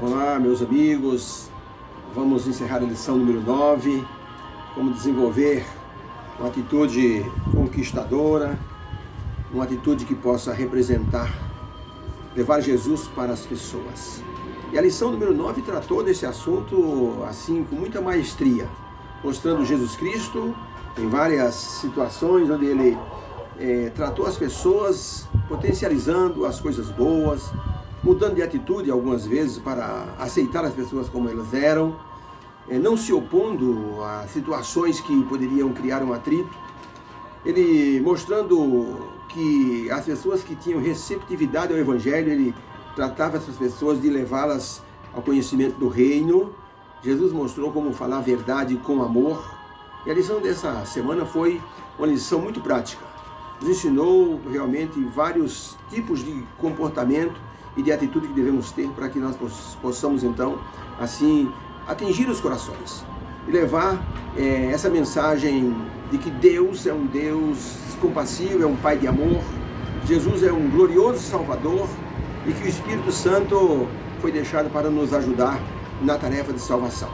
Olá, meus amigos. Vamos encerrar a lição número 9. Como desenvolver uma atitude conquistadora, uma atitude que possa representar, levar Jesus para as pessoas. E a lição número 9 tratou desse assunto assim com muita maestria, mostrando Jesus Cristo em várias situações onde ele tratou as pessoas, potencializando as coisas boas, mudando de atitude algumas vezes para aceitar as pessoas como elas eram, não se opondo a situações que poderiam criar um atrito. Ele mostrando que as pessoas que tinham receptividade ao Evangelho, ele tratava essas pessoas de levá-las ao conhecimento do reino. Jesus mostrou como falar a verdade com amor. E a lição dessa semana foi uma lição muito prática. Nos ensinou realmente vários tipos de comportamento e de atitude que devemos ter para que nós possamos então, assim, atingir os corações e levar essa mensagem de que Deus é um Deus compassivo, é um Pai de amor, Jesus é um glorioso Salvador e que o Espírito Santo foi deixado para nos ajudar na tarefa de salvação.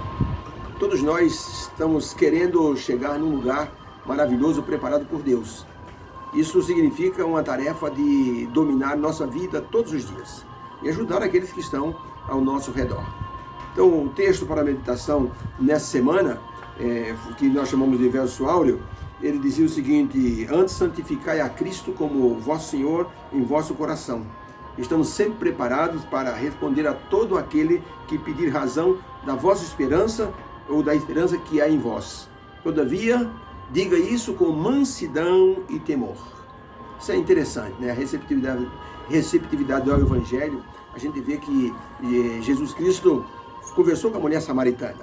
Todos nós estamos querendo chegar num lugar maravilhoso preparado por Deus. Isso significa uma tarefa de dominar nossa vida todos os dias e ajudar aqueles que estão ao nosso redor. Então, o texto para a meditação nessa semana, que nós chamamos de verso áureo, ele dizia o seguinte: antes santificai a Cristo como vosso Senhor em vosso coração. Estamos sempre preparados para responder a todo aquele que pedir razão da vossa esperança ou da esperança que há em vós. Todavia, diga isso com mansidão e temor. Isso é interessante, né? A receptividade ao Evangelho. A gente vê que Jesus Cristo conversou com a mulher samaritana.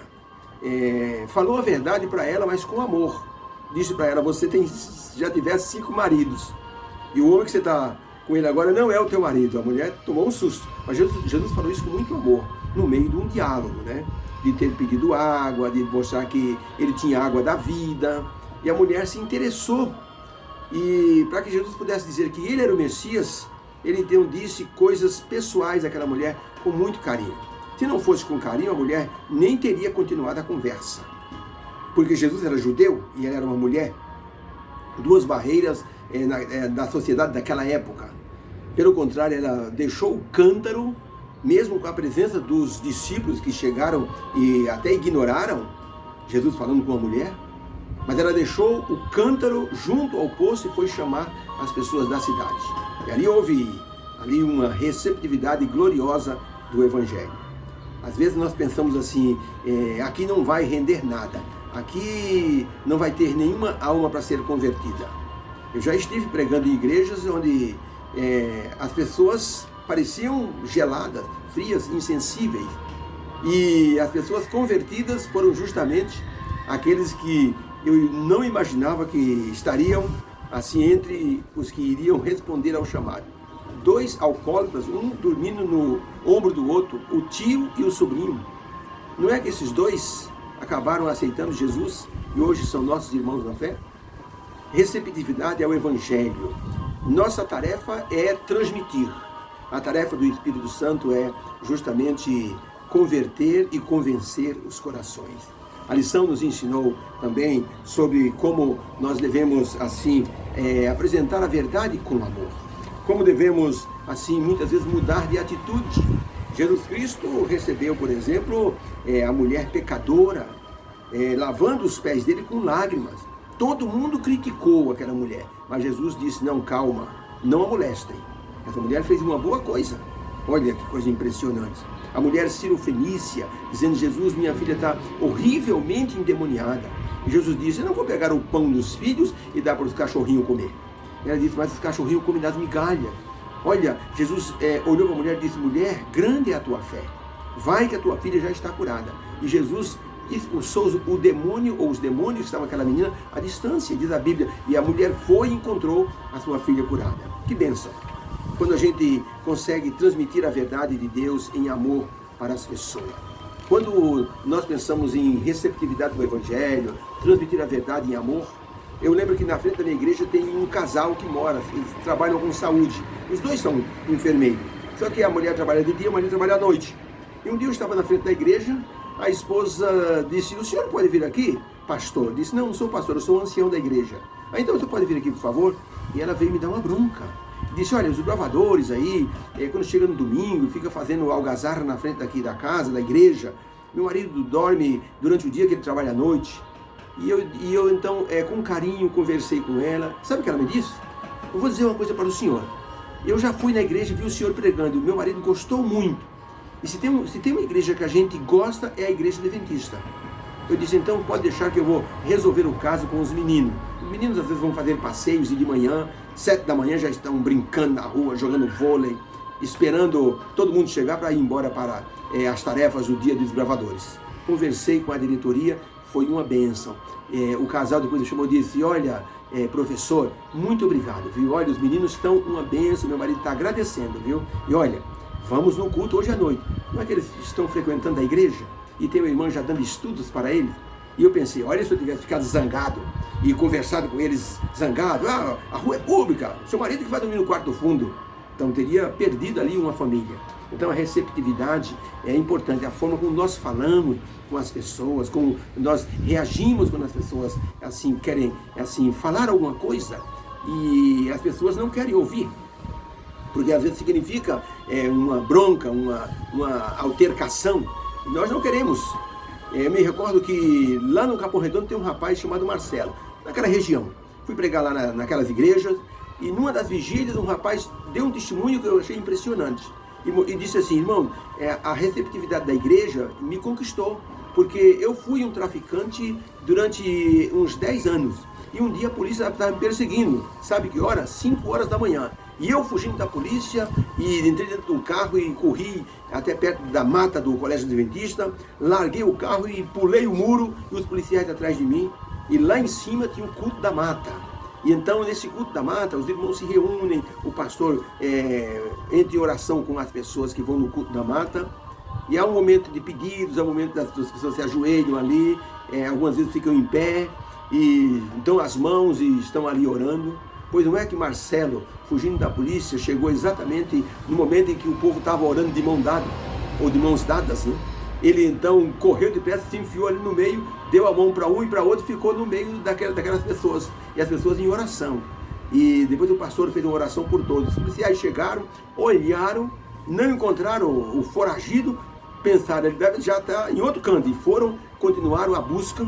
Falou a verdade para ela, mas com amor. Disse para ela: você já tivesse 5 maridos. E o homem que você está com ele agora não é o teu marido. A mulher tomou um susto. Mas Jesus falou isso com muito amor, no meio de um diálogo, né? De ter pedido água, de mostrar que ele tinha água da vida. E a mulher se interessou. E para que Jesus pudesse dizer que ele era o Messias, ele então disse coisas pessoais àquela mulher com muito carinho. Se não fosse com carinho, a mulher nem teria continuado a conversa. Porque Jesus era judeu e ela era uma mulher. Duas barreiras da sociedade daquela época. Pelo contrário, ela deixou o cântaro, mesmo com a presença dos discípulos que chegaram e até ignoraram Jesus falando com a mulher. Mas ela deixou o cântaro junto ao poço e foi chamar as pessoas da cidade. E ali houve uma receptividade gloriosa do Evangelho. Às vezes nós pensamos assim, aqui não vai render nada, aqui não vai ter nenhuma alma para ser convertida. Eu já estive pregando em igrejas onde as pessoas pareciam geladas, frias, insensíveis. E as pessoas convertidas foram justamente aqueles que eu não imaginava que estariam assim entre os que iriam responder ao chamado. 2 alcoólatras, um dormindo no ombro do outro, o tio e o sobrinho. Não é que esses 2 acabaram aceitando Jesus e hoje são nossos irmãos na fé? Receptividade ao Evangelho. Nossa tarefa é transmitir. A tarefa do Espírito Santo é justamente converter e convencer os corações. A lição nos ensinou também sobre como nós devemos, assim, apresentar a verdade com amor. Como devemos, assim, muitas vezes mudar de atitude. Jesus Cristo recebeu, por exemplo, a mulher pecadora, lavando os pés dele com lágrimas. Todo mundo criticou aquela mulher, mas Jesus disse: não, calma, não a molestem. Essa mulher fez uma boa coisa. Olha que coisa impressionante. A mulher Sirofenícia, dizendo: Jesus, minha filha está horrivelmente endemoniada. E Jesus disse: eu não vou pegar o pão dos filhos e dar para os cachorrinhos comer. Ela disse: mas os cachorrinhos comem das migalhas. Olha, Jesus olhou para a mulher e disse: mulher, grande é a tua fé. Vai que a tua filha já está curada. E Jesus expulsou o demônio, ou os demônios que estavam aquela menina à distância, diz a Bíblia. E a mulher foi e encontrou a sua filha curada. Que bênção! Quando a gente consegue transmitir a verdade de Deus em amor para as pessoas. Quando nós pensamos em receptividade do Evangelho, transmitir a verdade em amor, eu lembro que na frente da minha igreja tem um casal que mora, eles trabalham com saúde. Os 2 são enfermeiros. Só que a mulher trabalha de dia, o marido trabalha à noite. E um dia eu estava na frente da igreja, a esposa disse, o senhor pode vir aqui, pastor? Eu disse, não sou pastor, eu sou o ancião da igreja. Então você pode vir aqui, por favor? E ela veio me dar uma bronca. Disse, olha, os bravadores aí, quando chega no domingo, fica fazendo algazarra na frente daqui da casa, da igreja. Meu marido dorme durante o dia, que ele trabalha à noite. E eu então, com carinho, conversei com ela. Sabe o que ela me disse? Eu vou dizer uma coisa para o senhor. Eu já fui na igreja e vi o senhor pregando. Meu marido gostou muito. E se tem uma igreja que a gente gosta, é a igreja adventista. Eu disse, então pode deixar que eu vou resolver o caso com os meninos. Os meninos às vezes vão fazer passeios e de manhã, 7 da manhã já estão brincando na rua, jogando vôlei, esperando todo mundo chegar para ir embora para as tarefas do dia dos bravadores. Conversei com a diretoria, foi uma bênção. O casal depois me chamou e disse, olha, professor, muito obrigado, viu? Olha, os meninos estão uma bênção, meu marido está agradecendo, viu? E olha, vamos no culto hoje à noite. Não é que eles estão frequentando a igreja? E tem uma irmã já dando estudos para eles. E eu pensei, olha, se eu tivesse ficado zangado e conversado com eles zangado, a rua é pública, seu marido que vai dormir no quarto do fundo. Então teria perdido ali uma família. Então a receptividade é importante, a forma como nós falamos com as pessoas, como nós reagimos quando as pessoas assim querem falar alguma coisa e as pessoas não querem ouvir. Porque às vezes significa uma bronca, uma altercação. E nós não queremos. Eu me recordo que lá no Capão Redondo tem um rapaz chamado Marcelo, naquela região. Fui pregar lá naquelas igrejas e numa das vigílias um rapaz deu um testemunho que eu achei impressionante. E disse assim, irmão, a receptividade da igreja me conquistou, porque eu fui um traficante durante uns 10 anos. E um dia a polícia estava me perseguindo, sabe que hora? 5 horas da manhã. E eu fugindo da polícia, e entrei dentro de um carro e corri até perto da mata do Colégio Adventista, larguei o carro e pulei o muro, e os policiais atrás de mim, e lá em cima tinha o culto da mata. E então, nesse culto da mata, os irmãos se reúnem, o pastor entra em oração com as pessoas que vão no culto da mata, e há um momento de pedidos, há um momento das pessoas se ajoelham ali, algumas vezes ficam em pé, e dão as mãos e estão ali orando. Pois não é que Marcelo, fugindo da polícia, chegou exatamente no momento em que o povo estava orando de mão dada, ou de mãos dadas, né? Ele então correu depressa, se enfiou ali no meio, deu a mão para um e para outro, ficou no meio daquelas pessoas, e as pessoas em oração. E depois o pastor fez uma oração por todos. Os policiais chegaram, olharam, não encontraram o foragido, pensaram, ele deve já estar em outro canto, e continuaram a busca,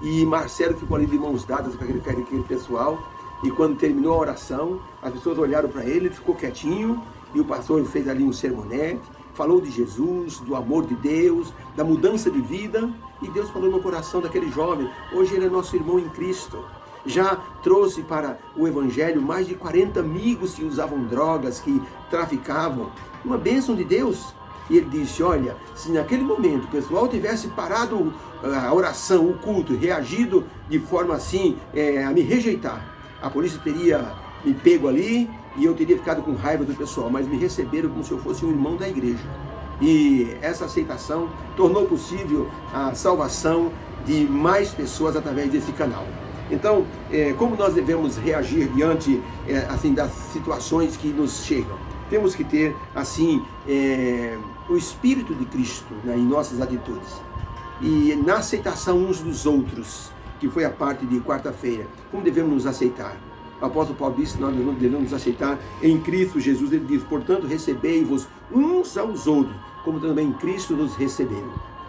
e Marcelo ficou ali de mãos dadas com aquele pessoal. E quando terminou a oração, as pessoas olharam para ele, ele ficou quietinho, e o pastor fez ali um sermonete, falou de Jesus, do amor de Deus, da mudança de vida, e Deus falou no coração daquele jovem. Hoje ele é nosso irmão em Cristo. Já trouxe para o Evangelho mais de 40 amigos que usavam drogas, que traficavam. Uma bênção de Deus. E ele disse, olha, se naquele momento o pessoal tivesse parado a oração, o culto, reagido de forma assim a me rejeitar, a polícia teria me pego ali e eu teria ficado com raiva do pessoal, mas me receberam como se eu fosse um irmão da igreja. E essa aceitação tornou possível a salvação de mais pessoas através desse canal. Então, como nós devemos reagir diante assim, das situações que nos chegam? Temos que ter assim o Espírito de Cristo, né, em nossas atitudes. E na aceitação uns dos outros, que foi a parte de quarta-feira. Como devemos nos aceitar? O apóstolo Paulo disse, nós devemos nos aceitar em Cristo Jesus. Ele diz, portanto, recebei-vos uns aos outros, como também Cristo nos recebeu.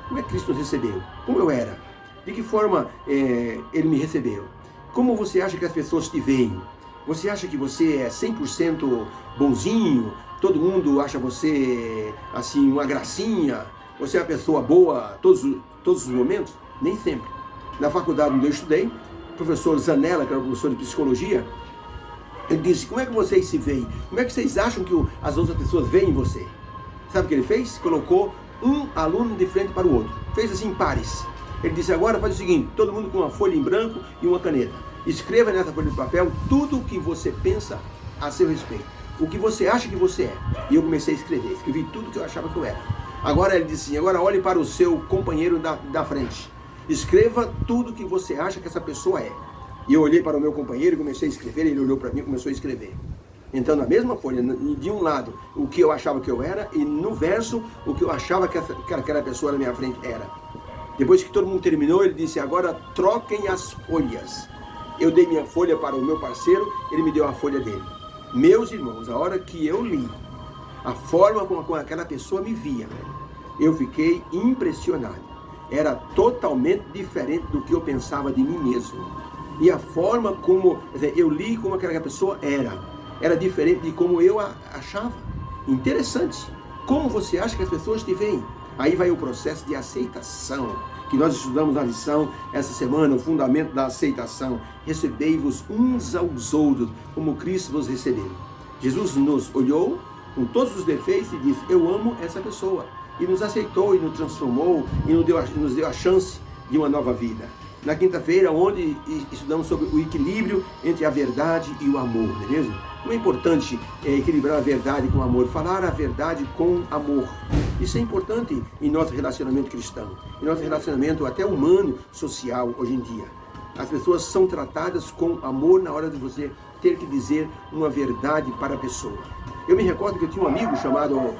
Como é que Cristo nos recebeu? Como eu era? De que forma Ele me recebeu? Como você acha que as pessoas te veem? Você acha que você é 100% bonzinho? Todo mundo acha você, assim, uma gracinha? Você é uma pessoa boa todos os momentos? Nem sempre. Na faculdade onde eu estudei, o professor Zanella, que era o professor de psicologia, ele disse, como é que vocês se veem? Como é que vocês acham que as outras pessoas veem você? Sabe o que ele fez? Colocou um aluno de frente para o outro. Fez assim, pares. Ele disse, agora faz o seguinte, todo mundo com uma folha em branco e uma caneta. Escreva nessa folha de papel tudo o que você pensa a seu respeito. O que você acha que você é. E eu comecei a escrever. Escrevi tudo o que eu achava que eu era. Agora ele disse, agora olhe para o seu companheiro da frente. Escreva tudo o que você acha que essa pessoa é. E eu olhei para o meu companheiro e comecei a escrever, ele olhou para mim e começou a escrever. Então, na mesma folha, de um lado, o que eu achava que eu era, e no verso, o que eu achava que aquela pessoa na minha frente era. Depois que todo mundo terminou, ele disse, agora troquem as folhas. Eu dei minha folha para o meu parceiro, ele me deu a folha dele. Meus irmãos, a hora que eu li, a forma como aquela pessoa me via, eu fiquei impressionado. Era totalmente diferente do que eu pensava de mim mesmo. E a forma como eu li como aquela pessoa era diferente de como eu achava. Interessante. Como você acha que as pessoas te veem? Aí vai o processo de aceitação, que nós estudamos na lição essa semana, o fundamento da aceitação. Recebei-vos uns aos outros, como Cristo vos recebeu. Jesus nos olhou com todos os defeitos e disse, eu amo essa pessoa. E nos aceitou, e nos transformou, e nos deu a chance de uma nova vida. Na quinta-feira, onde estudamos sobre o equilíbrio entre a verdade e o amor, não é mesmo? Como é importante equilibrar a verdade com o amor, falar a verdade com amor. Isso é importante em nosso relacionamento cristão, em nosso relacionamento até humano, social, hoje em dia. As pessoas são tratadas com amor na hora de você ter que dizer uma verdade para a pessoa. Eu me recordo que eu tinha um amigo chamado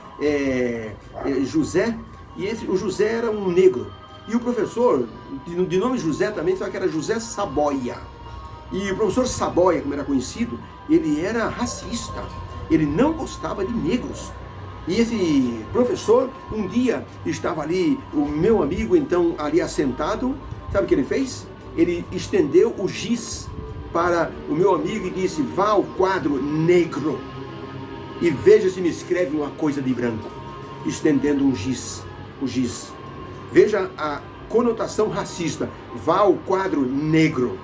José, e o José era um negro. E o professor, de nome José também, só que era José Saboia. E o professor Saboia, como era conhecido, ele era racista. Ele não gostava de negros. E esse professor, um dia, estava ali, o meu amigo, então, ali assentado. Sabe o que ele fez? Ele estendeu o giz para o meu amigo e disse, vá ao quadro negro e veja se me escreve uma coisa de branco. Estendendo o giz. Veja a conotação racista. Vá ao quadro negro.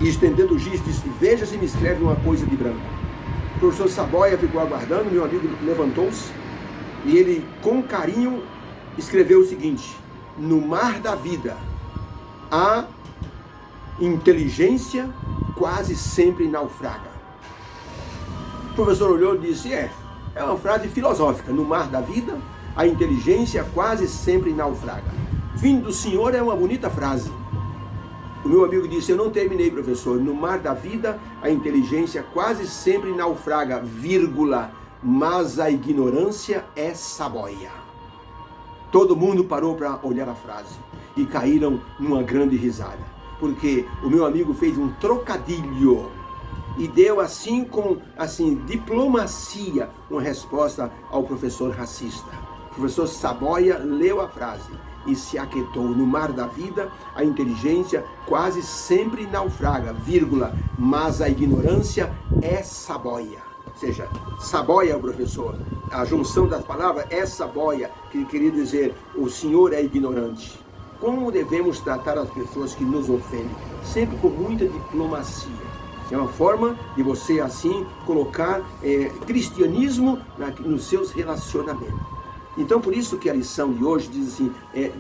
E estendendo o giz, disse, veja se me escreve uma coisa de branco. O professor Saboia ficou aguardando, meu amigo levantou-se e ele, com carinho, escreveu o seguinte, no mar da vida, a inteligência quase sempre naufraga. O professor olhou e disse, é uma frase filosófica, no mar da vida, a inteligência quase sempre naufraga. Vindo do senhor é uma bonita frase. O meu amigo disse, eu não terminei, professor. No mar da vida, a inteligência quase sempre naufraga, vírgula, mas a ignorância é saboia. Todo mundo parou para olhar a frase e caíram numa grande risada, porque o meu amigo fez um trocadilho e deu com diplomacia uma resposta ao professor racista. O professor Saboia leu a frase e se aquietou. No mar da vida, a inteligência quase sempre naufraga, vírgula, mas a ignorância é saboia. Ou seja, saboia é o professor. A junção das palavras é saboia, que queria dizer, o senhor é ignorante. Como devemos tratar as pessoas que nos ofendem? Sempre com muita diplomacia. É uma forma de você, assim, colocar cristianismo nos seus relacionamentos. Então, por isso que a lição de hoje diz assim,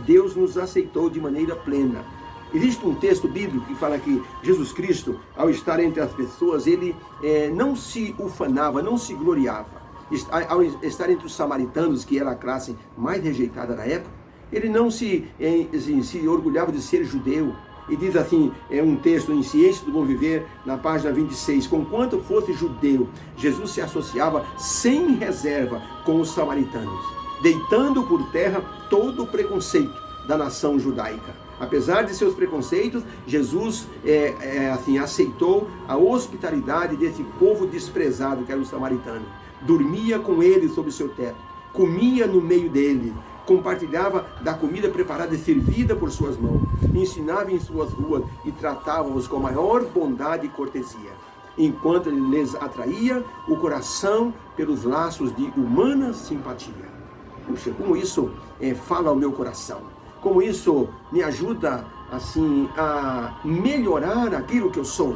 Deus nos aceitou de maneira plena. Existe um texto bíblico que fala que Jesus Cristo, ao estar entre as pessoas, ele não se ufanava, não se gloriava. Ao estar entre os samaritanos, que era a classe mais rejeitada na época, ele não se orgulhava de ser judeu. E diz assim, um texto em Ciência do Bom Viver, na página 26, conquanto fosse judeu, Jesus se associava sem reserva com os samaritanos, deitando por terra todo o preconceito da nação judaica. Apesar de seus preconceitos, Jesus aceitou a hospitalidade desse povo desprezado que era o samaritano. Dormia com eles sob seu teto, comia no meio dele, compartilhava da comida preparada e servida por suas mãos, ensinava em suas ruas e tratava-os com a maior bondade e cortesia, enquanto ele lhes atraía o coração pelos laços de humana simpatia. Puxa, como isso fala ao meu coração, como isso me ajuda assim a melhorar aquilo que eu sou,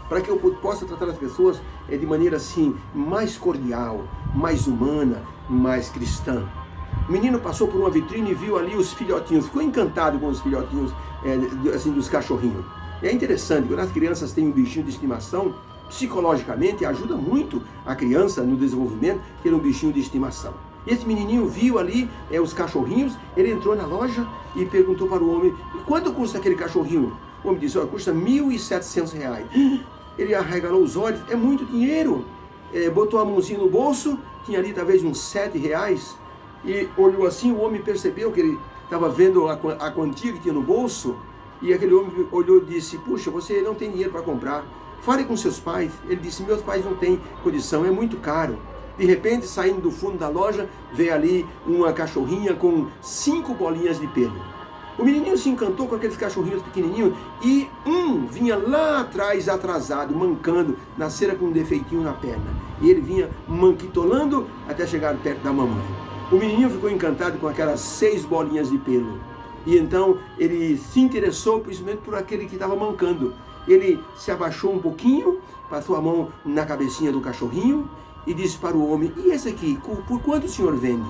para que eu possa tratar as pessoas de maneira assim mais cordial, mais humana, mais cristã. O menino passou por uma vitrine e viu ali os filhotinhos, ficou encantado com os filhotinhos dos cachorrinhos. É interessante, quando as crianças têm um bichinho de estimação, psicologicamente ajuda muito a criança no desenvolvimento ter um bichinho de estimação. Esse menininho viu ali os cachorrinhos, ele entrou na loja e perguntou para o homem, quanto custa aquele cachorrinho? O homem disse, custa R$ 1.700. Ele arregalou os olhos, é muito dinheiro. botou a mãozinha no bolso, tinha ali talvez uns R$7, e olhou assim, o homem percebeu que ele estava vendo a quantia que tinha no bolso, e aquele homem olhou e disse, puxa, você não tem dinheiro para comprar, fale com seus pais. Ele disse, meus pais não têm condição, é muito caro. De repente, saindo do fundo da loja, veio ali uma cachorrinha com 5 bolinhas de pelo. O menininho se encantou com aqueles cachorrinhos pequenininhos e um vinha lá atrás atrasado, mancando, nascera com um defeitinho na perna. E ele vinha manquitolando até chegar perto da mamãe. O menininho ficou encantado com aquelas 6 bolinhas de pelo. E então ele se interessou principalmente por aquele que estava mancando. Ele se abaixou um pouquinho, passou a mão na cabecinha do cachorrinho e disse para o homem, e esse aqui, por quanto o senhor vende?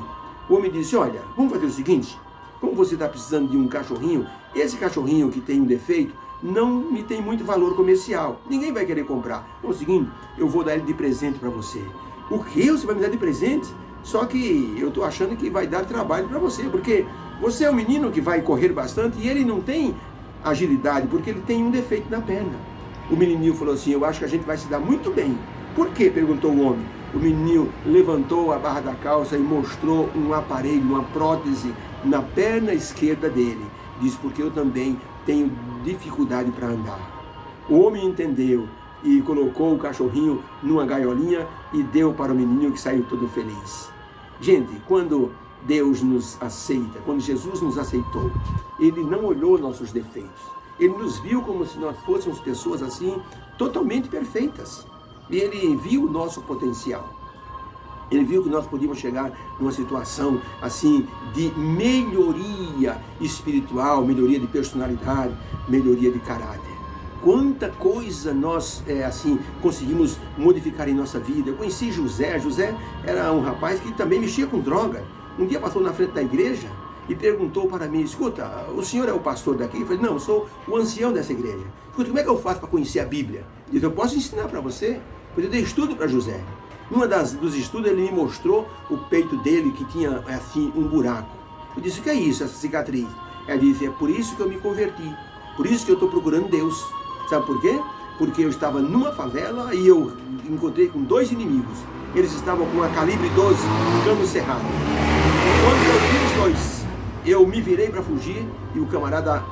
O homem disse, olha, vamos fazer o seguinte, como você está precisando de um cachorrinho, esse cachorrinho que tem um defeito não me tem muito valor comercial, ninguém vai querer comprar. É o seguinte, eu vou dar ele de presente para você. O que? Você vai me dar de presente? Só que eu estou achando que vai dar trabalho para você, porque você é um menino que vai correr bastante e ele não tem agilidade, porque ele tem um defeito na perna. O menininho falou assim, eu acho que a gente vai se dar muito bem. Por quê? Perguntou o homem. O menino levantou a barra da calça e mostrou um aparelho, uma prótese na perna esquerda dele. Disse, porque eu também tenho dificuldade para andar. O homem entendeu e colocou o cachorrinho numa gaiolinha e deu para o menininho, que saiu todo feliz. Gente, quando Deus nos aceita, quando Jesus nos aceitou, Ele não olhou nossos defeitos. Ele nos viu como se nós fôssemos pessoas assim, totalmente perfeitas. E Ele viu o nosso potencial. Ele viu que nós podíamos chegar numa situação assim de melhoria espiritual, melhoria de personalidade, melhoria de caráter. Quanta coisa nós assim conseguimos modificar em nossa vida. Eu conheci José. José era um rapaz que também mexia com droga. Um dia passou na frente da igreja e perguntou para mim, escuta, o senhor é o pastor daqui? Eu falei, não, eu sou o ancião dessa igreja. Escuta, como é que eu faço para conhecer a Bíblia? Ele disse, eu posso ensinar para você. Eu dei estudo para José. Numa dos estudos ele me mostrou o peito dele que tinha assim um buraco. Eu disse, o que é isso, essa cicatriz? Ele disse, é por isso que eu me converti. Por isso que eu estou procurando Deus. Sabe por quê? Porque eu estava numa favela e eu encontrei com 2 inimigos. Eles estavam com uma calibre 12, cano cerrado. Quando eu vi os 2, eu me virei para fugir e o camarada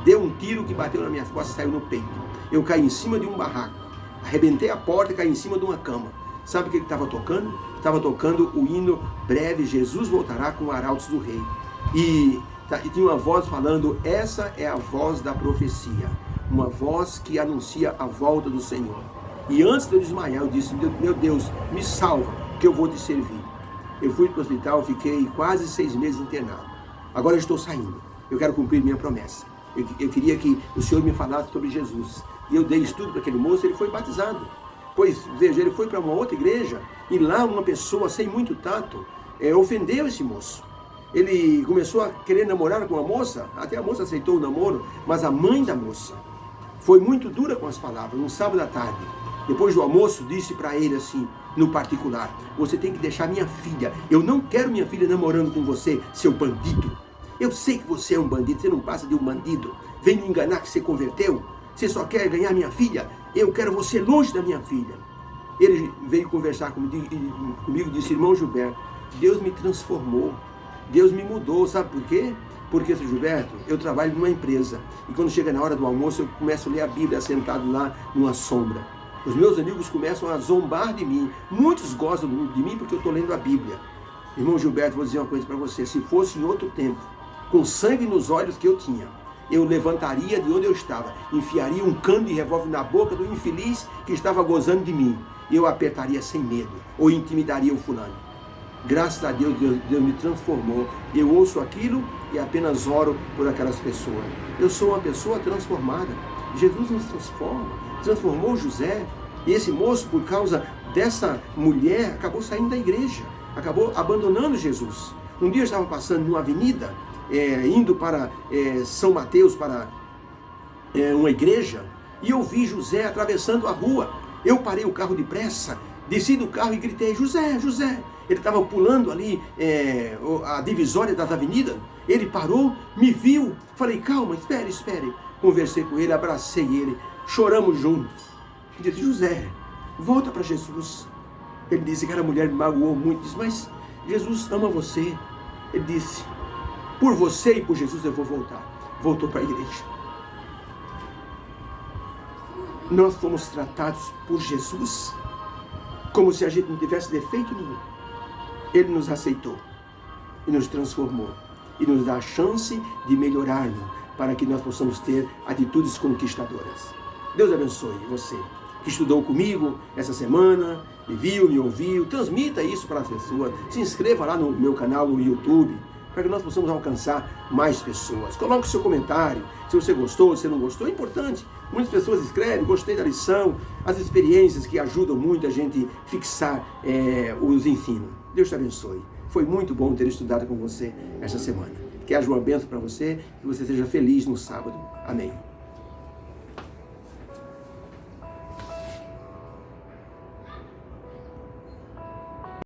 deu um tiro que bateu nas minhas costas e saiu no peito. Eu caí em cima de um barraco, arrebentei a porta e caí em cima de uma cama. Sabe o que ele estava tocando? Estava tocando o hino Breve Jesus Voltará com Arautos do Rei. E tinha uma voz falando, essa é a voz da profecia. Uma voz que anuncia a volta do Senhor. E antes de eu desmaiar, eu disse, meu Deus, me salva, que eu vou te servir. Eu fui para o hospital, fiquei quase 6 meses internado. Agora eu estou saindo. Eu quero cumprir minha promessa. Eu queria que o Senhor me falasse sobre Jesus. E eu dei estudo para aquele moço, ele foi batizado. Pois, veja, ele foi para uma outra igreja e lá uma pessoa sem muito tato ofendeu esse moço. Ele começou a querer namorar com a moça, até a moça aceitou o namoro, mas a mãe da moça foi muito dura com as palavras, um sábado à tarde. Depois do almoço, disse para ele assim, no particular, você tem que deixar minha filha, eu não quero minha filha namorando com você, seu bandido. Eu sei que você é um bandido, você não passa de um bandido. Vem me enganar que você converteu, você só quer ganhar minha filha, eu quero você longe da minha filha. Ele veio conversar comigo e disse, irmão Gilberto, Deus me transformou, Deus me mudou, sabe por quê? Porque, seu Gilberto, eu trabalho numa empresa e quando chega na hora do almoço eu começo a ler a Bíblia sentado lá numa sombra. Os meus amigos começam a zombar de mim, muitos gostam de mim porque eu estou lendo a Bíblia. Irmão Gilberto, vou dizer uma coisa para você, se fosse em outro tempo, com sangue nos olhos que eu tinha, eu levantaria de onde eu estava, enfiaria um cano de revólver na boca do infeliz que estava gozando de mim, e eu apertaria sem medo, ou intimidaria o fulano. Graças a Deus, Deus me transformou. Eu ouço aquilo e apenas oro por aquelas pessoas. Eu sou uma pessoa transformada. Jesus nos transformou José. E esse moço, por causa dessa mulher, acabou saindo da igreja, acabou abandonando Jesus. Um dia eu estava passando numa avenida, indo para São Mateus, para uma igreja, e eu vi José atravessando a rua. Eu parei o carro depressa, desci do carro e gritei, José, José. Ele estava pulando ali a divisória das avenidas. Ele parou, me viu. Falei, calma, espere. Conversei com ele, abracei ele, choramos juntos. E disse, José, volta para Jesus. Ele disse que aquela mulher me magoou muito. Disse, mas Jesus ama você. Ele disse, por você e por Jesus eu vou voltar. Voltou para a igreja. Nós fomos tratados por Jesus como se a gente não tivesse defeito nenhum. Ele nos aceitou e nos transformou e nos dá a chance de melhorarmos para que nós possamos ter atitudes conquistadoras. Deus abençoe você que estudou comigo essa semana, me viu, me ouviu. Transmita isso para as pessoas. Se inscreva lá no meu canal no YouTube, para que nós possamos alcançar mais pessoas. Coloque o seu comentário, se você gostou, se não gostou, é importante. Muitas pessoas escrevem, gostei da lição, as experiências que ajudam muito a gente fixar os ensinos. Deus te abençoe. Foi muito bom ter estudado com você essa semana. Que haja uma bênção para você, que você seja feliz no sábado. Amém.